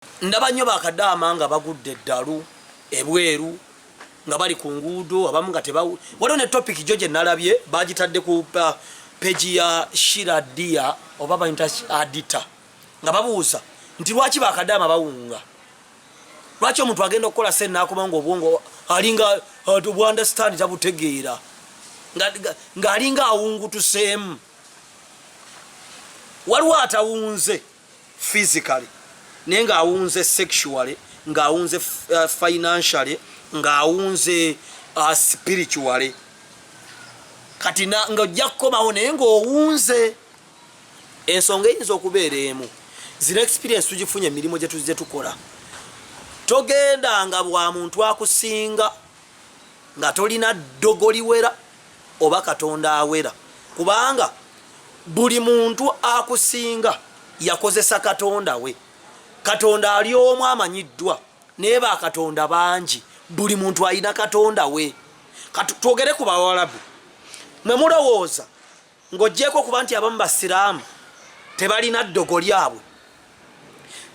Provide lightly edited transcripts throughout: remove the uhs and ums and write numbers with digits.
ndaba nnyo Bakadaama nga bagudde eddalu ebweru nga bali ku nguudo abamu nga tebawu waliwo ne topic jo gye nalabye bagitadde ku peji ya Shiradia oba bayita Adita nga babuuza nti lwaki Bakadaama bawunga, lwaki omuntu agenda okukola sente n'akoma ng'obwongo alinga understand tabutegeera ng'alinga awungutuseemu. Waliwo atawunze physically naye ng'awunze sexually, ng'awunze financially, ng'awunze spiritually. Kati ng'ojja kukomawo naye ng'owunze. Ensonga eyinza okubeera emu, zino experience tugifunye emirimu gye tuzze tukola. Togenda nga bwa muntu akusinga nga tolina ddogo liwera oba Katonda awera, kubanga buli muntu akusinga yakozesa Katonda we. Katonda ali omu amanyiddwa naye Bakatonda bangi, buli muntu alina Katonda we. Twogere ku Bawarabu, mwe mulowooza ng'oggyeko kuba nti abamu basiraamu tebalina ddogo lyabwe,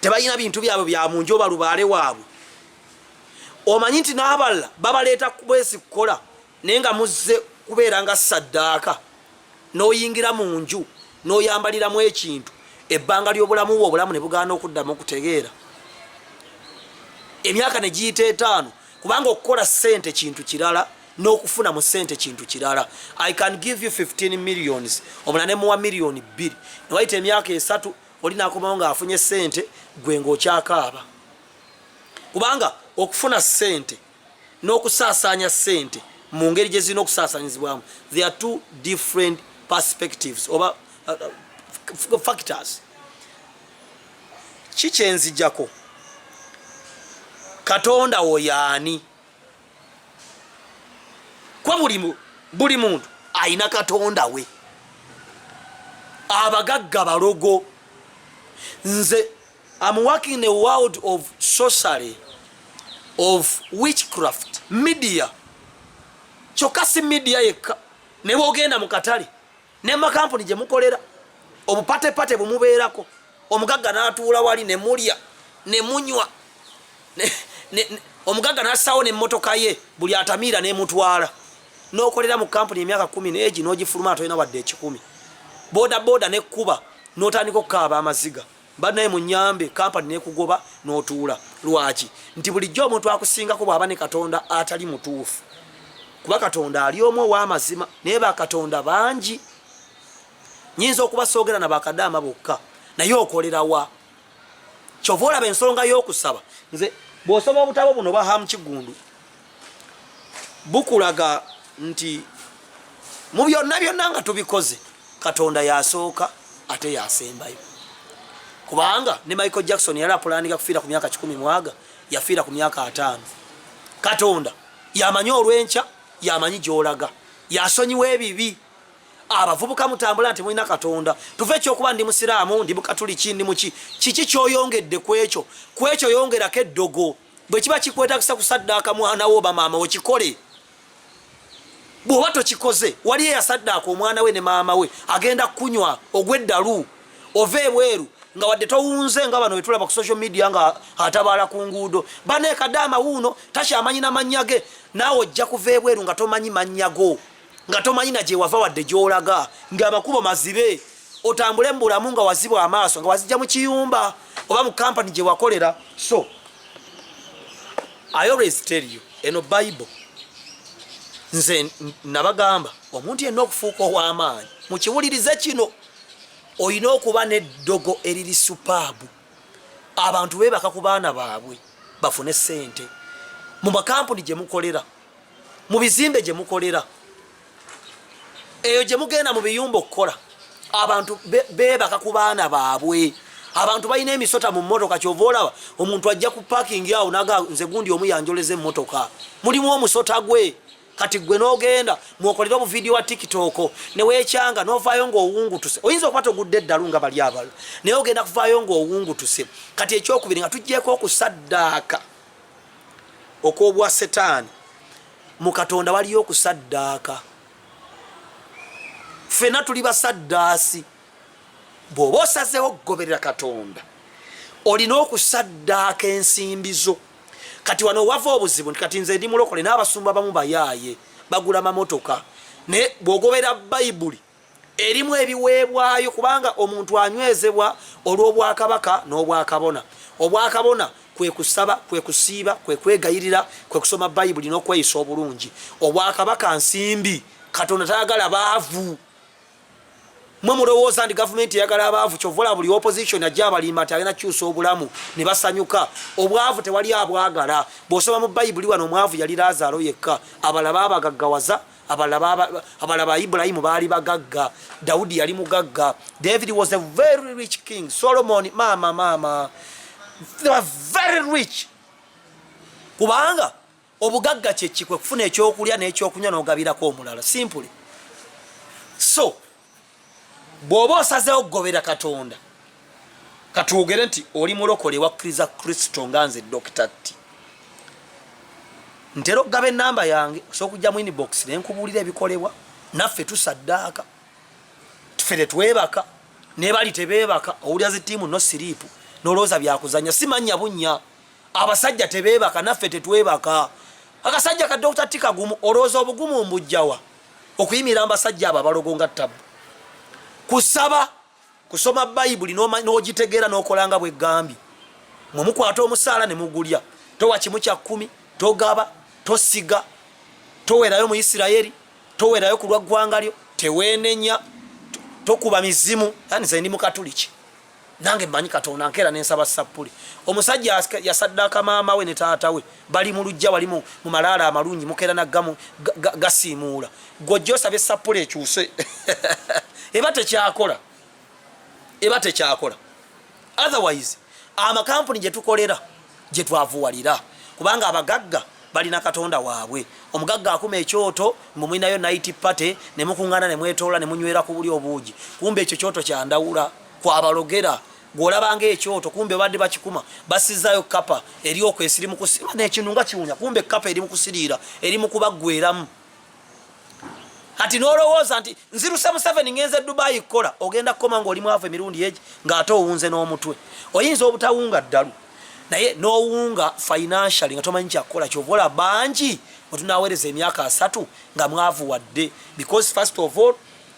tebalina bintu byabwe bya mu nju oba lubaale waabwe. Omanyi nti n'abalala babaleeta bwesi kukola naye nga muzze kubeera nga saddaaka, n'oyingira mu nju n'oyambaliramu ekintu, ebbanga ly'obulamu bwo obulamu ne bugaana okuddamu okutegeera. Emyaka ne giyita 5, kubanga okukola ssente kintu kirala n'okufuna mu ssente kintu kirala. I can give you 15 millions, omulala ne muwa miliyoni 2, ne wayita emyaka 3 oli n'akomawo ng'afunye ssente, gwe ng'okyakaaba. Kubanga okufuna ssente n'okusaasaanya ssente mu ngeri gye zirina okusaasaanyizibwamu, there are 2 different perspectives oba factors. Kikyenzijjako, Katonda oyaani? Kwa buli muntu ayina Katonda we. Abagagga balogo. Nze I'm working in a world of sorcery, of witchcraft, media. Kyokka media yekka, ne bw'ogenda mu katale ne makampuni gye mukolera obupatepate bumubeerako, omugagga n'atuula wali ne mulya ne munywa, omugagga n'assawo n'emmotoka ye buli atamiira n'emutwala. N'okolera mu kampuni emyaka 10 n'egi n'ogifuluma tolina wadde 10. Boda n'ekkuba n'otandika okukaaba amaziga, bannaye munyambe, kampani n'ekugoba n'otuula. Lwaki? Nti bulijjo omuntu akusingako bw'aba ne Katonda atali mutuufu. Kuba Katonda ali omu ow'amazima naye Bakatonda bangi. Nyinza okubasoogera na Bakadaama bokka naye okolera wa? Kyova olaba ensonga y'okusaba. Nze bw'osoma obutabo buno Hamu Kigundu bukulaga nti mu byonna byonna nga tubikoze Katonda yasooka ate yasembayo. Kubanga ne Michael Jackson yali apulaninga kufiira ku myaka 10 mwaga, yafiira ku myaka 5. Katonda yamanyi olw'enkya, yamanyi gy'olaga, yasonyiwa ebibi. Abavubuka mutambula nti mulina Katonda. Tuve ekyokuba ndi musiraamu, ndi mukatuliki, ndi muki, kiki kyoyongedde kwekyo? Kwekyo yongerako eddogo. Bwe kiba kikwetagisa kusaddaaka mwana wo oba maama wo, kikole. Bw'oba tokikoze, wali eyasaddaaka omwana we ne maama we agenda kunywa ogw'eddalu ova ebweru nga wadde towunze nga bano betulaba ku social media nga atabaala ku nguudo. Bane Kadaama wuuno takyamanyi na mannya ge, naawe ojja kuva ebweru nga tomanyi mannya go, nga tomanyi na gye wava wadde gy'olaga, ng'amakubo mazibe, otambule mu bulamu nga wazibwa amaaso, nga wazijja mu kiyumba oba mu kampani gye wakolera. So I always tell you, eno Bible nze nabagamba omuntu yenna okufuuka ow'amaanyi mukiwulirize kino, oyina okuba n'eddogo eriri supaabu. Abantu beebaka ku baana baabwe bafune ssente, mu makampuni gye mukolera, mu bizimbe gye mukolera, eyo gye mugenda mu biyumba okukola. Abantu beebaka ku baana baabwe. Abantu balina emisota mu mmotoka, kyova olaba omuntu ajja ku parking awo naga nze gundi omu yanjoleza emmotoka, mulimu omusota gwe. Kati gwe n'ogenda mwokolera obu video wa TikTok ne weekyanga n'ovaayo ng'owungutuse. Oyinza okuba togudde eddalu nga bali abalala naye ogenda kuvaayo ng'owungutuse. Kati ekyokubiri nga tuggyeko okusaddaaka okw'obwa Setaani, mu Katonda waliyo okusaddaaka. Ffenna tuli basaddaasi. Bw'oba osazeewo okugoberera Katonda olina okusaddaaka ensimbi zo. Kati wano wava obuzibu kati nze ndi mulokole n'abasumba bamu bayaaye bagula mamotoka ne bwogobera bayibuli erimu ebiweebwayo kubanga omuntu anywezebwa olw'obwakabaka n'obwakabona. Obwakabona kwe kusaba, kwe kusiiba, kwe kwegayirira, kwe kusoma bayibuli n'okweyisa obulungi. Obwakabaka nsimbi. Katonda tayagala baavu. Mwe mulowooza ndi gavumenti eyagala abaavu kyovola buli opposition ajja abalimba ati alina kyusa obulamu ne basanyuka. Obwavu tewali abwagala. Bw'osoma mu bayibuli wano omwavu yali Lazaalo yekka. Abalala baabagaggawaza, abalala Ibulayimu baali bagagga, Dawudi yali mugagga, David was a very rich king, Solomon mama they were very rich. Kubanga obugagga kyeki kwe kufuna ekyokulya n'ekyokunywa n'ogabirako omulala, simply. So bw'oba osazeewo okugobera Katonda, katwogere nti oli mulokole wakkiriza Kristo nga nze Dr. T. Ntera okugaba ennamba yange osobola okujja mu inbox ne nkubuulira ebikolebwa. Naffe tusaddaaka, tufere twebaka, ne bali tebeebaka. Owulira zittiimu no siriipu n'olowooza byakuzanya, simanya bunnya. Abasajja tebeebaka, naffe tetwebaka. Akasajja ka Dr. T kagumu, olowooza obugumu mbujjawa okuyimira abasajja abo abalogonga ttabu. Kusaba, kusoma bayibuli n'ogitegeera n'okolanga bw'eggambi. Mwe mukwata omusaala ne mugulya, towa kimu kya 10, togaba, tosiga, towerayo mu Isirayiri, towerayo ku lwaggwanga lyo, teweenenya, tokuba mizimu. Yani nze ndi Mukatuliki, nange mmanyi Katonda nkeera n'ensaba sapuli. Omusajja yasaddaaka maama we ne taata we bali mu lujja wali mu malaala amalungi, mukeera naggamu gasiimuula. Gojja osabye sapuli ekyuse eba tekyakola. Otherwise amakampuni gye tukolera gye twavuwalira, kubanga abagagga balina Katonda waabwe. Omugagga akuma ekyoto mumwinayo night party ne mukungana ne mwetoola ne munywera ku buli obuugi, kumbe ekyo kyoto kyandawula kwabalogera. Gwolabanga ekyoto kumbe badde bakikuma basizaayo kapa eri okwesiri mu kusima n'ekintu nga kiwunya, kumbe kapa eri mu kusiriira eri mu kubaggweramu. Kati n'olowooza nti nziruse mu 7 ngenze Dubai kola, ogenda kukoma ng'oli mwavu emirundi egi ng'ate owunze n'omutwe. Oyinza obutawunga ddalu naye n'owunga financially nga tomanyi kyakukola. Kyovola bangi bwe tunaaweereza emyaka 3 nga mwavu wadde, because first of all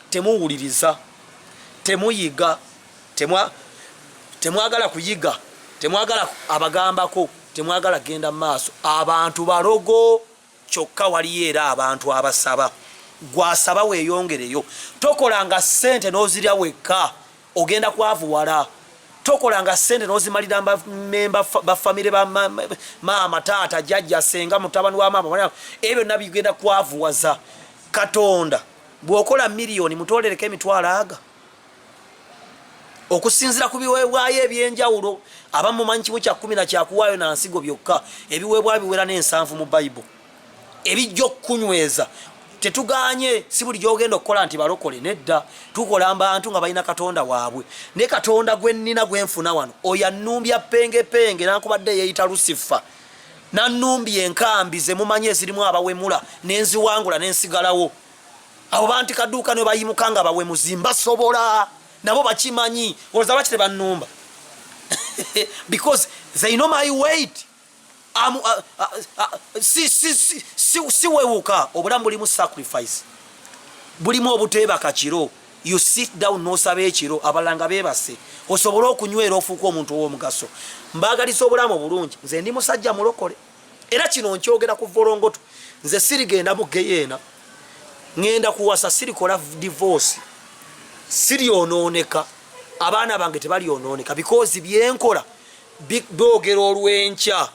temuwuliriza, temuyiga, temwagala kuyiga, temwagala abagambako, temwagala genda mu maaso. Abantu balogo kyokka, waliyo era abantu abasaba. Gwasaba weeyongereyo. Tokolanga ssente n'ozirya wekka, ogenda kwavuwala. Tokolanga ssente n'ozimalira memba bafamire ba maama, taata, jjajja, senga, mutabani wa maama. Ebyo byonna bigenda kwavuwaza. Katonda bw'okola miliyoni mutolereko emitwalo aga okusinzira ku biweebwayo ebyenjawulo. Abamu mumanyi kimu kya 10 na kyakuwaayo na nsigo byokka. Ebiweebwayo biwera n'ensanvu mu Bayibuli ebijja okukunyweza. Tetuganye si buli gyogenda okukola nti balokole, nedda. Tukola abantu nga balina Katonda waabwe. Ne Katonda gwe nnina gwe nfuna wano oyo annumbya penge nankubadde yeeyita Lusifa, nannumbya enkambi ze mumanyi ezirimu abawemula n'enziwangula n'ensigalawo. Abo banti kaduuka ne bayimuka nga bawemuzi mbasobola, nabo bakimanyi. Olowooza lwaki tebannumba? Because they know my weight. Si wewuka. Obulamu bulimu sacrifice, bulimu obuteebaka kiro. You sit down n'osaba ekiro, abalanga beebase osobole okunywera ofuuka omuntu ow'omugaso. Mbaagaliza obulamu obulungi. Nze ndi musajja mulokole, era kino nkyogera ku volongoto. Nze sirigenda mu geyeena, ngenda kuwasa, sirikola divorce, siryonooneka, abaana bange tebalyonooneka, because byenkola boogera olw'enkya.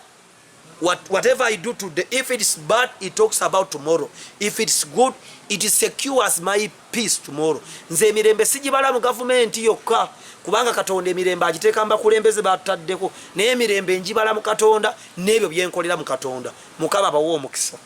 Whatever I do today, if it is bad, it talks about tomorrow. If it's good, it secures my peace tomorrow. Nze emirembe sigibala mu gavumenti yokka, kubanga Katonda emirembe agiteeka mbakulembeze bataddeko, naye emirembe njibala mu Katonda n'ebyo byenkolera mu Katonda. Mukama bawo omukisa.